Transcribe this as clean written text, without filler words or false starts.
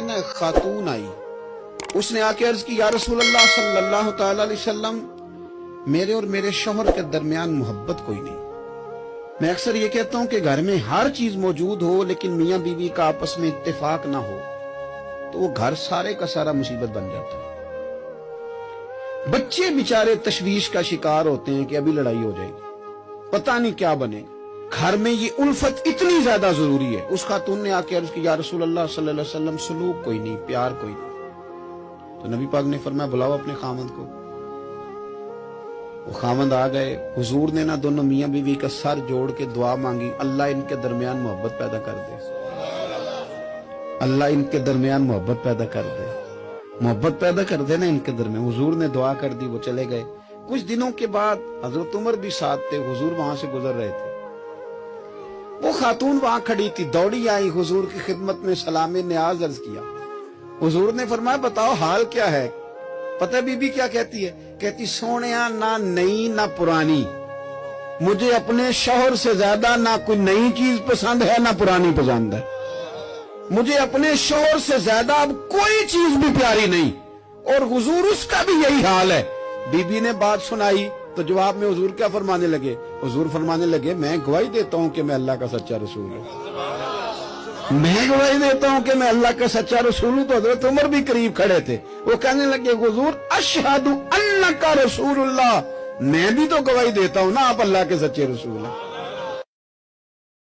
نا ایک خاتون آئی, اس نے آ کے عرض کی یا رسول اللہ صلی اللہ تعالی علیہ وسلم, میرے اور میرے شوہر کے درمیان محبت کوئی نہیں. میں اکثر یہ کہتا ہوں کہ گھر میں ہر چیز موجود ہو لیکن میاں بیوی کا آپس میں اتفاق نہ ہو تو وہ گھر سارے کا سارا مصیبت بن جاتا ہے. بچے بیچارے تشویش کا شکار ہوتے ہیں کہ ابھی لڑائی ہو جائے گی, پتہ نہیں کیا بنے. گھر میں یہ الفت اتنی زیادہ ضروری ہے. اس خاتون نے آ کے عرض کی یا رسول اللہ صلی اللہ علیہ وسلم, سلوک کوئی نہیں, پیار کوئی نہیں. تو نبی پاک نے فرمایا بلاؤ اپنے خامند کو. وہ خامند آ گئے. حضور نے نا دونوں میاں بیوی کا سر جوڑ کے دعا مانگی, اللہ ان کے درمیان محبت پیدا کر دے, اللہ ان کے درمیان محبت پیدا کر دے, محبت پیدا کر دے نا ان کے درمیان. حضور نے دعا کر دی, وہ چلے گئے. کچھ دنوں کے بعد حضرت عمر بھی ساتھ تھے, حضور وہاں سے گزر رہے تھے. وہ خاتون وہاں کھڑی تھی, دوڑی آئی, حضور کی خدمت میں سلام نیاز عرض کیا. حضور نے فرمایا بتاؤ حال کیا ہے؟ پتہ بی بی کیا کہتی ہے؟ کہتی سونیا نہ نئی نہ پرانی, مجھے اپنے شوہر سے زیادہ نہ کوئی نئی چیز پسند ہے نہ پرانی پسند ہے. مجھے اپنے شوہر سے زیادہ اب کوئی چیز بھی پیاری نہیں. اور حضور اس کا بھی یہی حال ہے. بی بی نے بات سنائی تو جواب میں حضور کیا فرمانے لگے؟ حضور فرمانے لگے میں گواہی دیتا ہوں کہ میں اللہ کا سچا رسول ہوں, میں گواہی دیتا ہوں کہ میں اللہ کا سچا رسول ہوں. تو حضرت عمر بھی قریب کھڑے تھے, وہ کہنے لگے حضور اشہد انک رسول اللہ, میں بھی تو گواہی دیتا ہوں نا آپ اللہ کے سچے رسول ہیں.